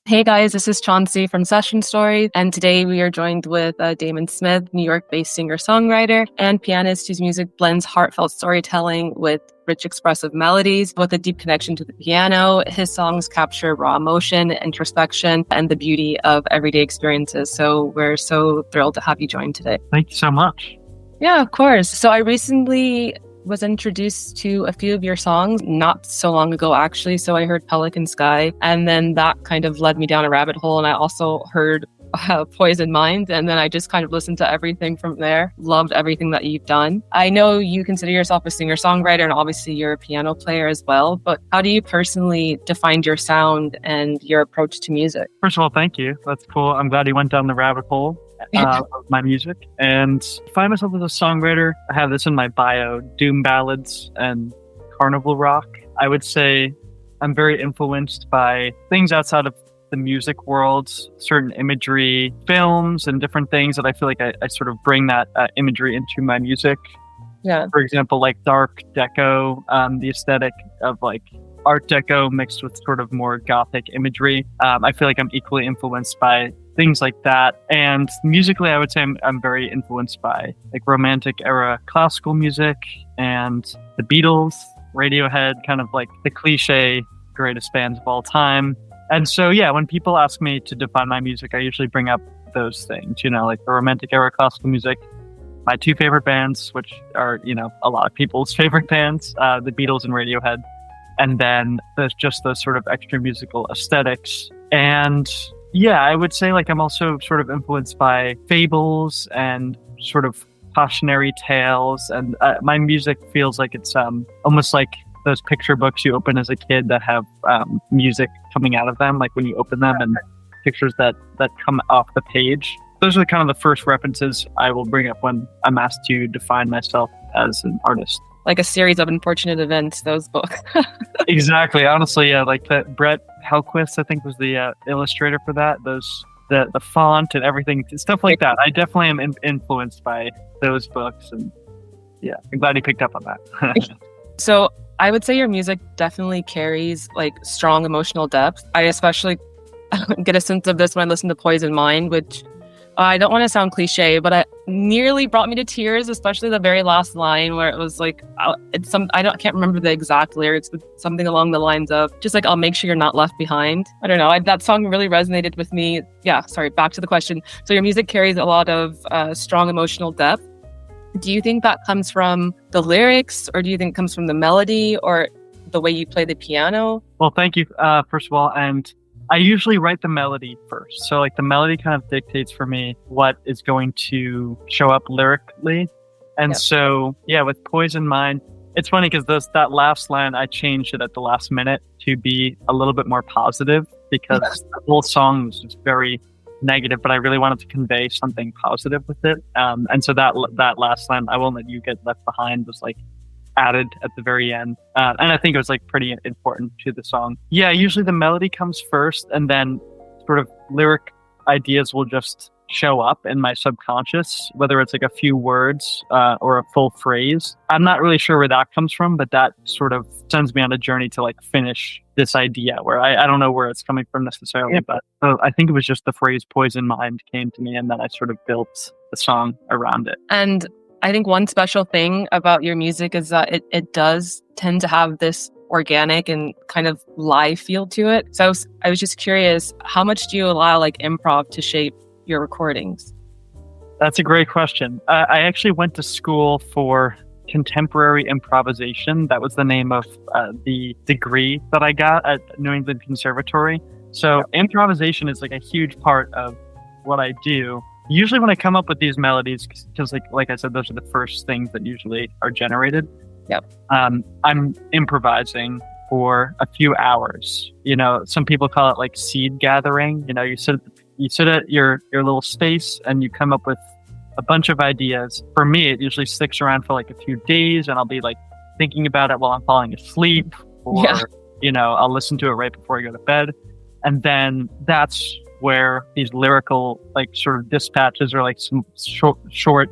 Hey guys, this is Chauncey from Session Story, and today we are joined with Damon Smith, New York-based singer-songwriter and pianist whose music blends heartfelt storytelling with rich expressive melodies with a deep connection to the piano. His songs capture raw emotion, introspection, and the beauty of everyday experiences. So we're so thrilled to have you join today. Thank you so much. Yeah, of course. So I recently was introduced to a few of your songs not so long ago, actually. So I heard Pelican Sky, and then that kind of led me down a rabbit hole. And I also heard Poison Mind, and then I just kind of listened to everything from there. Loved everything that you've done. I know you consider yourself a singer-songwriter, and obviously you're a piano player as well, but how do you personally define your sound and your approach to music? First of all, thank you. That's cool. I'm glad you went down the rabbit hole of my music. And I find myself as a songwriter. I have this in my bio, doom ballads and carnival rock. I would say I'm very influenced by things outside of the music world, certain imagery, films, and different things that I feel like I sort of bring that imagery into my music. Yeah. For example, like dark deco, the aesthetic of like Art Deco mixed with sort of more gothic imagery. I feel like I'm equally influenced by things like that. And musically, I would say I'm very influenced by like romantic era classical music and the Beatles, Radiohead, kind of like the cliche greatest bands of all time. And so, yeah, when people ask me to define my music, I usually bring up those things, like the romantic era classical music, my two favorite bands, which are, a lot of people's favorite bands, the Beatles and Radiohead. And then there's just the sort of extra musical aesthetics. And yeah, I would say like I'm also sort of influenced by fables and sort of cautionary tales. And my music feels like it's almost like those picture books you open as a kid that have music coming out of them, like when you open them and pictures that come off the page. Those are kind of the first references I will bring up when I'm asked to define myself as an artist. Like a series of unfortunate events, those books. Exactly. Honestly, yeah, like that Brett Helquist, I think, was the illustrator for that. The font and everything, stuff like that. I definitely am influenced by those books, and yeah, I'm glad you picked up on that. So I would say your music definitely carries like strong emotional depth. I especially get a sense of this when I listen to Poison Mind, which I don't want to sound cliche, but it nearly brought me to tears, especially the very last line where it was like, I can't remember the exact lyrics, but something along the lines of just like, I'll make sure you're not left behind. I don't know. That song really resonated with me. Yeah. Sorry. Back to the question. So your music carries a lot of strong emotional depth. Do you think that comes from the lyrics, or do you think it comes from the melody or the way you play the piano? Well, thank you, first of all. And I usually write the melody first. So like the melody kind of dictates for me what is going to show up lyrically. And so, yeah, with Poison Mind, it's funny because that last line, I changed it at the last minute to be a little bit more positive because the whole song was just very negative, but I really wanted to convey something positive with it. And so that last line, I won't let you get left behind, was like added at the very end. And I think it was like pretty important to the song. Yeah, usually the melody comes first and then sort of lyric ideas will just show up in my subconscious, whether it's like a few words or a full phrase. I'm not really sure where that comes from, but that sort of sends me on a journey to like finish this idea where I don't know where it's coming from necessarily, but I think it was just the phrase Poison Mind came to me and then I sort of built the song around it. And I think one special thing about your music is that it does tend to have this organic and kind of live feel to it. So I was just curious, how much do you allow like improv to shape your recordings? That's a great question. I actually went to school for contemporary improvisation. That was the name of the degree that I got at New England Conservatory. So improvisation is like a huge part of what I do. Usually when I come up with these melodies, because like I said, those are the first things that usually are generated. I'm improvising for a few hours. Some people call it like seed gathering. You sit at your little space and you come up with a bunch of ideas. For me, it usually sticks around for like a few days, and I'll be like thinking about it while I'm falling asleep, or I'll listen to it right before I go to bed, and then that's where these lyrical like sort of dispatches or like some short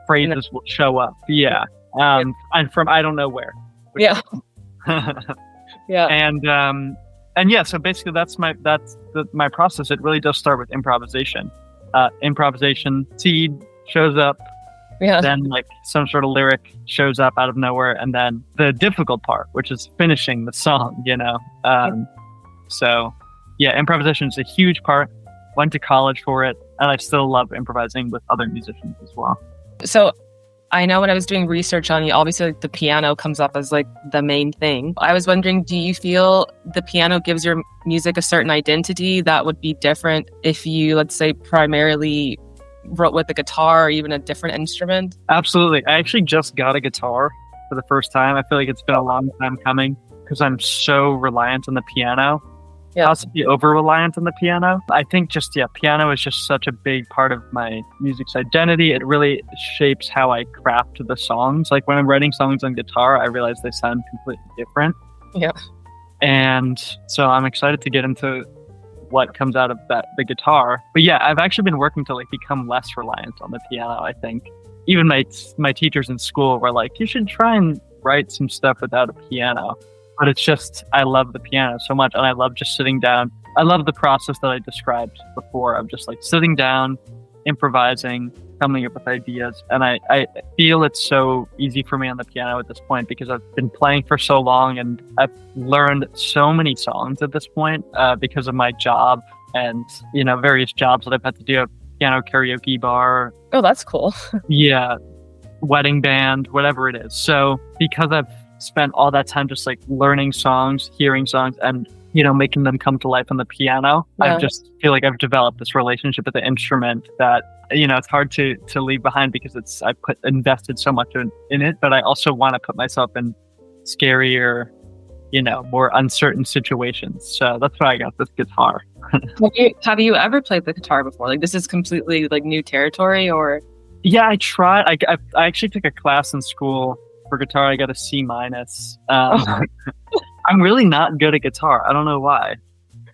phrases will show up. And from I don't know where. Yeah. Yeah. And And yeah, so basically my process. It really does start with improvisation. Improvisation, seed shows up, Yeah. then like some sort of lyric shows up out of nowhere, and then the difficult part, which is finishing the song, So yeah, improvisation is a huge part. Went to college for it, and I still love improvising with other musicians as well. So I know when I was doing research on you, obviously like, the piano comes up as like the main thing. I was wondering, do you feel the piano gives your music a certain identity that would be different if you, let's say, primarily wrote with a guitar or even a different instrument? Absolutely. I actually just got a guitar for the first time. I feel like it's been a long time coming because I'm so reliant on the piano. Yeah. Possibly over-reliant on the piano. I think piano is just such a big part of my music's identity. It really shapes how I craft the songs. Like when I'm writing songs on guitar, I realize they sound completely different. Yeah. And so I'm excited to get into what comes out of the guitar. But yeah, I've actually been working to like become less reliant on the piano, I think. Even my teachers in school were like, you should try and write some stuff without a piano. But it's just, I love the piano so much, and I love just sitting down. I love the process that I described before of just like sitting down, improvising, coming up with ideas. And I feel it's so easy for me on the piano at this point because I've been playing for so long, and I've learned so many songs at this point because of my job and, various jobs that I've had to do at piano karaoke bar. Oh, that's cool. Yeah, wedding band, whatever it is. So because I've spent all that time just like learning songs, hearing songs, and making them come to life on the piano. Yeah. I just feel like I've developed this relationship with the instrument that it's hard to leave behind because I invested so much in it, but I also want to put myself in scarier, more uncertain situations. So that's why I got this guitar. Have you ever played the guitar before? Like this is completely like new territory, or? Yeah, I tried. I actually took a class in school for guitar. I got a C-. I'm really not good at guitar. I don't know why.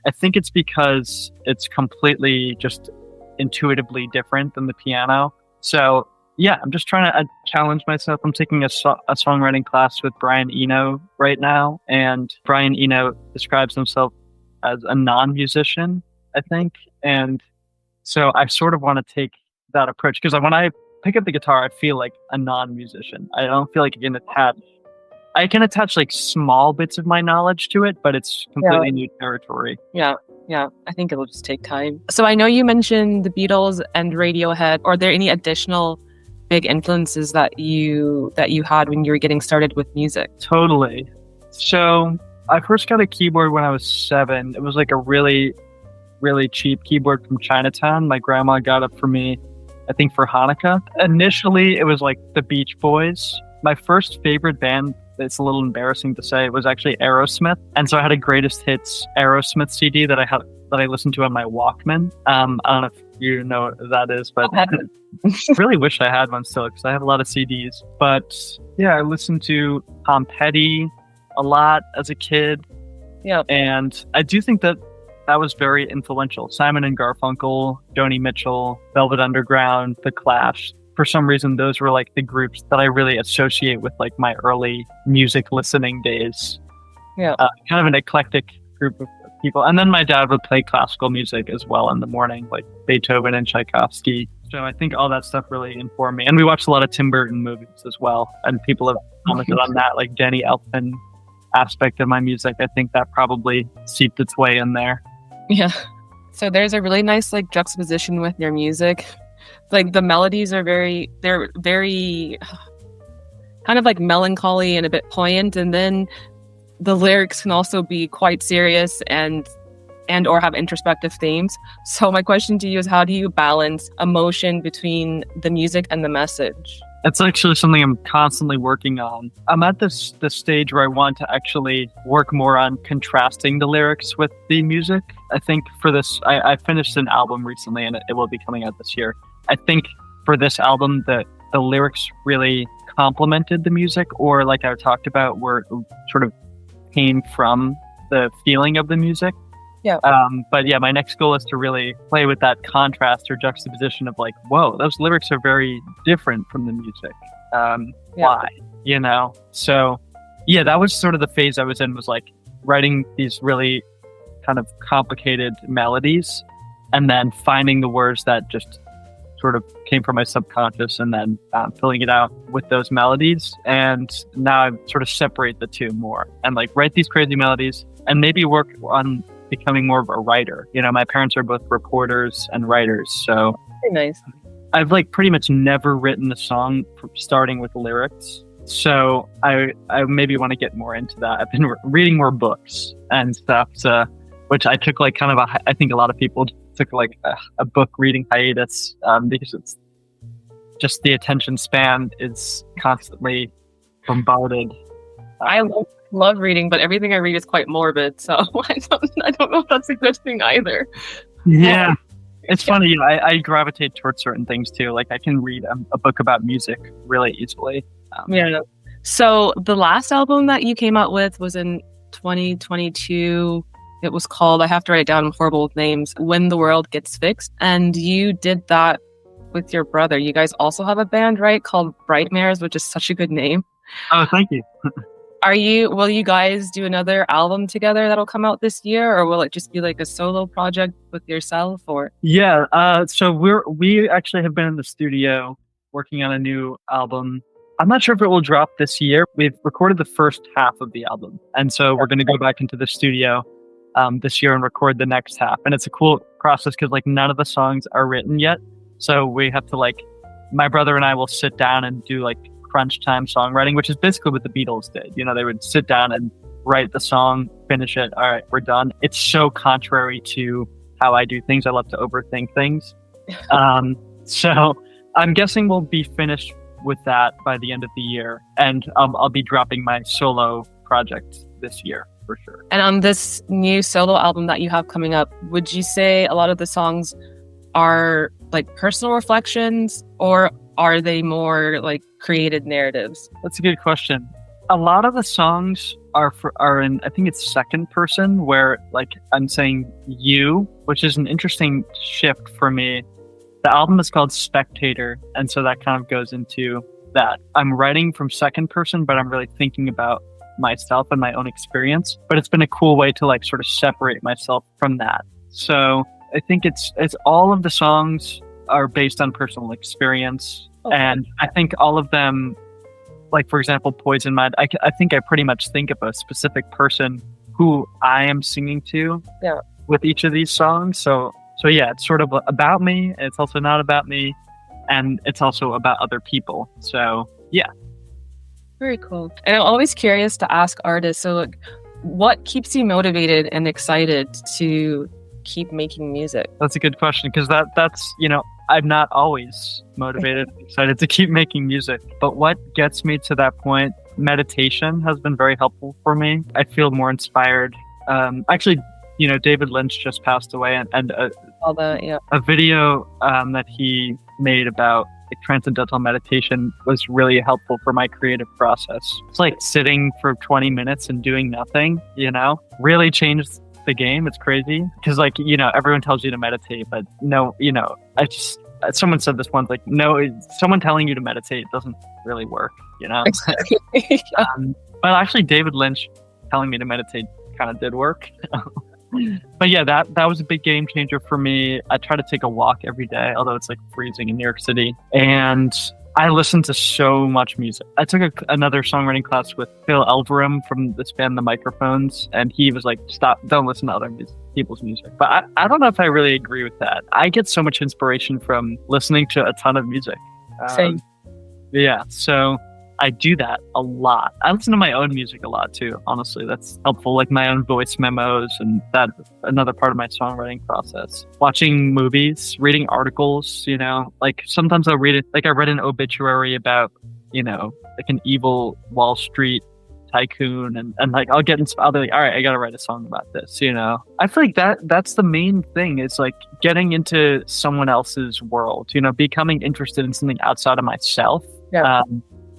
I think it's because it's completely just intuitively different than the piano. So yeah, I'm just trying to challenge myself. I'm taking a songwriting class with Brian Eno right now, and Brian Eno describes himself as a non-musician, I think. And so I sort of want to take that approach because when I pick up the guitar, I feel like a non-musician. I don't feel like I can attach like small bits of my knowledge to it, but it's completely new territory. Yeah. I think it'll just take time. So I know you mentioned the Beatles and Radiohead. Are there any additional big influences that you had when you were getting started with music? Totally. So I first got a keyboard when I was 7. It was like a really, really cheap keyboard from Chinatown. My grandma got it for me, I think for Hanukkah. Initially, it was like the Beach Boys. My first favorite band, it's a little embarrassing to say, was actually Aerosmith. And so I had a greatest hits Aerosmith CD that I listened to on my Walkman. I don't know if you know what that is, but I really wish I had one still because I have a lot of CDs. But yeah, I listened to Tom Petty a lot as a kid. Yeah. And I do think that was very influential. Simon and Garfunkel, Joni Mitchell, Velvet Underground, The Clash. For some reason, those were like the groups that I really associate with like my early music listening days. Yeah. Kind of an eclectic group of people. And then my dad would play classical music as well in the morning, like Beethoven and Tchaikovsky. So I think all that stuff really informed me. And we watched a lot of Tim Burton movies as well. And people have commented on that, like Danny Elfman aspect of my music. I think that probably seeped its way in there. Yeah. So there's a really nice like juxtaposition with your music. Like the melodies are they're very kind of like melancholy and a bit poignant, and then the lyrics can also be quite serious and or have introspective themes. So my question to you is, how do you balance emotion between the music and the message? That's actually something I'm constantly working on. I'm at this stage where I want to actually work more on contrasting the lyrics with the music. I think for this, I finished an album recently, and it will be coming out this year. I think for this album, the lyrics really complemented the music, or like I talked about, were sort of came from the feeling of the music. Yeah. But yeah, my next goal is to really play with that contrast or juxtaposition of like, whoa, those lyrics are very different from the music. Why? So yeah, that was sort of the phase I was in, was like writing these really kind of complicated melodies, and then finding the words that just sort of came from my subconscious, and then filling it out with those melodies. And now I sort of separate the two more and like write these crazy melodies and maybe work on becoming more of a writer. You know, my parents are both reporters and writers, so Very nice. I've like pretty much never written a song starting with lyrics. So I maybe want to get more into that. I've been reading more books and stuff, which I took like kind of I think a lot of people took like a book reading hiatus because it's just the attention span is constantly bombarded. I love reading, but everything I read is quite morbid, so I don't know if that's a good thing either. Yeah. It's funny, you know, I gravitate towards certain things too. Like I can read a book about music really easily. Yeah. So the last album that you came out with was in 2022. It was called, I have to write it down, I'm horrible with names, When the World Gets Fixed. And you did that with your brother. You guys also have a band, right? Called Brightmares, which is such a good name. Oh, thank you. Will you guys do another album together that'll come out this year, or will it just be like a solo project with yourself? Or Yeah, so we actually have been in the studio working on a new album. I'm not sure if it will drop this year. We've recorded the first half of the album, and so we're going to go back into the studio this year and record the next half. And it's a cool process because like none of the songs are written yet, so we have to like, my brother and I will sit down and do like crunch time songwriting, which is basically what the Beatles did. You know, they would sit down and write the song, finish it. All right, we're done. It's so contrary to how I do things. I love to overthink things. So I'm guessing we'll be finished with that by the end of the year, and I'll be dropping my solo project this year for sure. And on this new solo album that you have coming up, would you say a lot of the songs are like personal reflections, or are they more like created narratives? That's a good question. A lot of the songs are in, I think it's second person, where like I'm saying you, which is an interesting shift for me. The album is called Spectator, and so that kind of goes into that. I'm writing from second person, but I'm really thinking about myself and my own experience. But it's been a cool way to like sort of separate myself from that. So I think it's all of the songs are based on personal experience. Okay. And I think all of them, like for example, Poison Mind, I think I pretty much think of a specific person who I am singing to with each of these songs. So yeah, it's sort of about me, it's also not about me, and it's also about other people. So yeah. Very cool. And I'm always curious to ask artists, so like, what keeps you motivated and excited to keep making music? That's a good question, because that's, you know, I'm not always motivated and excited to keep making music. But what gets me to that point, meditation has been very helpful for me. I feel more inspired. Actually, you know, David Lynch just passed away, and a video that he made about like, transcendental meditation was really helpful for my creative process. It's like sitting for 20 minutes and doing nothing, you know, really changed the game. It's crazy because like, you know, everyone tells you to meditate, but no, you know, someone said this once, like, no, someone telling you to meditate doesn't really work, you know? Exactly. But actually David Lynch telling me to meditate kind of did work. But yeah, that was a big game changer for me. I try to take a walk every day, although it's like freezing in New York City. And I listen to so much music. I took another songwriting class with Phil Elverum from this band, The Microphones, and he was like, stop, don't listen to other people's music. But I don't know if I really agree with that. I get so much inspiration from listening to a ton of music. Same. Yeah, so I do that a lot. I listen to my own music a lot too, honestly. That's helpful, like my own voice memos, and that's another part of my songwriting process. Watching movies, reading articles, you know, like sometimes I'll read it, like I read an obituary about, you know, like an evil Wall Street tycoon, and like I'll be like, all right, I gotta write a song about this, you know. I feel like that's the main thing, is like getting into someone else's world, you know, becoming interested in something outside of myself. Yeah.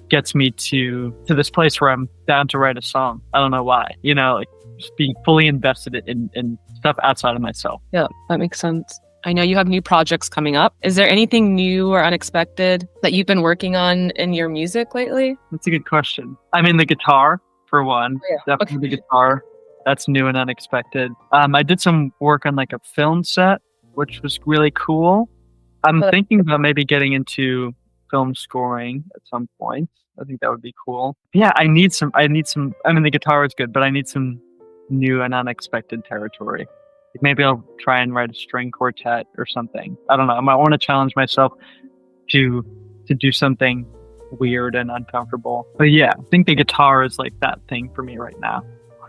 Gets me to this place where I'm down to write a song. I don't know why, you know, like just being fully invested in stuff outside of myself. Yeah, that makes sense. I know you have new projects coming up. Is there anything new or unexpected that you've been working on in your music lately? That's a good question. I mean, the guitar, for one. Yeah. Definitely the guitar. that's new and unexpected. I did some work on like a film set, which was really cool. I'm But thinking about maybe getting into film scoring at some point. I think that would be cool. Yeah, I mean the guitar is good, but I need some new and unexpected territory. Like maybe I'll try and write a string quartet or something. I don't know. I might want to challenge myself to do something weird and uncomfortable. But yeah, I think the guitar is like that thing for me right now.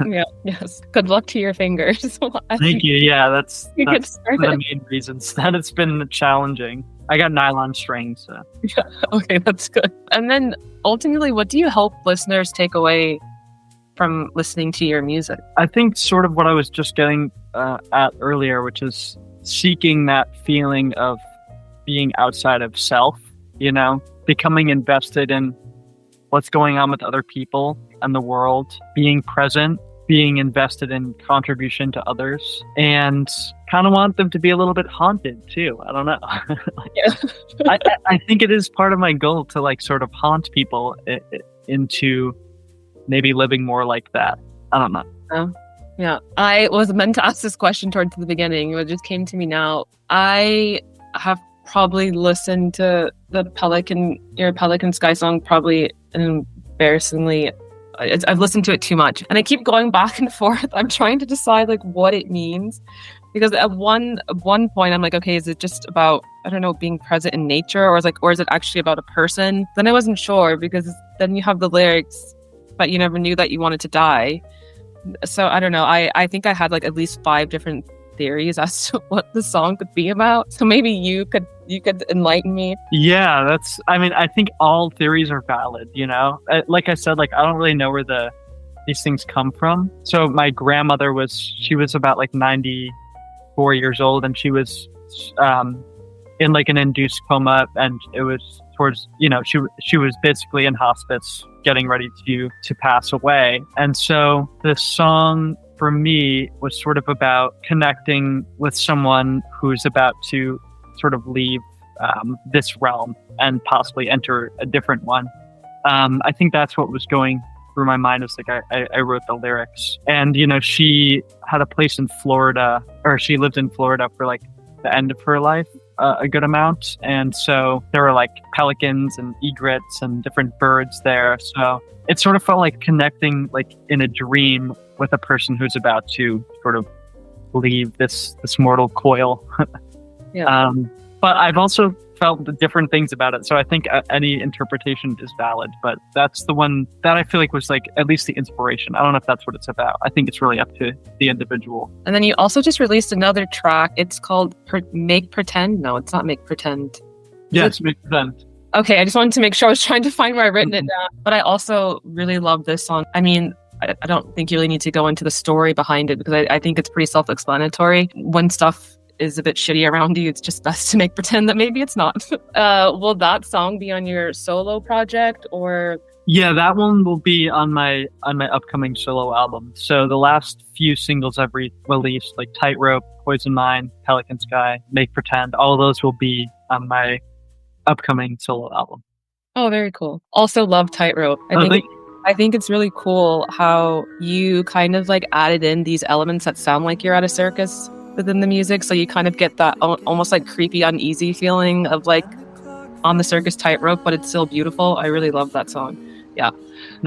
yeah, yes. Good luck to your fingers. Thank you. Yeah, that's You get one of the started. main reasons that it's been challenging. I got nylon strings. So. Yeah, okay, that's good. And then ultimately, what do you hope listeners take away from listening to your music? I think sort of what I was just getting at earlier, which is seeking that feeling of being outside of self, becoming invested in what's going on with other people and the world, being present, being invested in contribution to others, and kind of want them to be a little bit haunted too. I don't know. Yeah. I think it is part of my goal to like sort of haunt people into maybe living more like that. I don't know. Oh, yeah. I was meant to ask this question towards the beginning, but it just came to me now. I have probably listened to your Pelican Sky song probably embarrassingly. I've listened to it too much, and I keep going back and forth. I'm trying to decide like what it means, because at one point I'm like, okay, is it just about, I don't know, being present in nature, or is it actually about a person? Then I wasn't sure, because then you have the lyrics, but you never knew that you wanted to die. So I don't know. I think I had like at least 5 different theories as to what the song could be about. So maybe you could enlighten me. Yeah, I think all theories are valid, Like I said, like I don't really know where these things come from. So my grandmother she was about like 94 years old, and she was in like an induced coma, and it was towards, she was basically in hospice getting ready to pass away. And so the song for me was sort of about connecting with someone who's about to sort of leave this realm and possibly enter a different one. I think that's what was going through my mind. Is like I wrote the lyrics, and she had a place in Florida, or she lived in Florida for like the end of her life, a good amount, and so there were like pelicans and egrets and different birds there. So it sort of felt like connecting like in a dream with a person who's about to sort of leave this mortal coil. Yeah. But I've also felt the different things about it. So I think any interpretation is valid, but that's the one that I feel like was like at least the inspiration. I don't know if that's what it's about. I think it's really up to the individual. And then you also just released another track. It's called Make Pretend. No, it's not Make Pretend. Yes, Make Pretend. Okay, I just wanted to make sure. I was trying to find where I'd written it down. But I also really love this song. I mean, I don't think you really need to go into the story behind it, because I think it's pretty self-explanatory. When stuff is a bit shitty around you, it's just best to make pretend that maybe it's not. Will that song be on your solo project, or? Yeah, that one will be on my upcoming solo album. So the last few singles I've released, like Tightrope, Poison Mind, Pelican Sky, Make Pretend, all of those will be on my upcoming solo album. Oh, very cool. Also love Tightrope. I think it's really cool how you kind of like added in these elements that sound like you're at a circus within the music, so you kind of get that almost like creepy, uneasy feeling of like on the circus tightrope, but it's still beautiful. I really love that song. Yeah.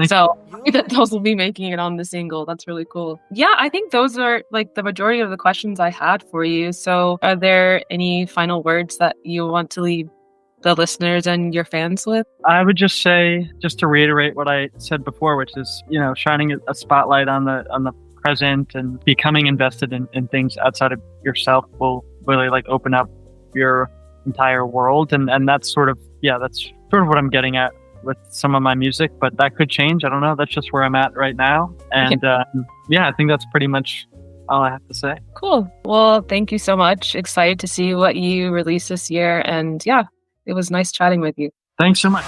So that those will be making it on the single. That's really cool. Yeah, I think those are like the majority of the questions I had for you. So are there any final words that you want to leave the listeners and your fans with? I would just say, just to reiterate what I said before, which is, shining a spotlight on the present and becoming invested in things outside of yourself will really like open up your entire world. And that's sort of what I'm getting at with some of my music, but that could change. I don't know. That's just where I'm at right now. And I think that's pretty much all I have to say. Cool. Well, thank you so much. Excited to see what you release this year. And yeah, it was nice chatting with you. Thanks so much.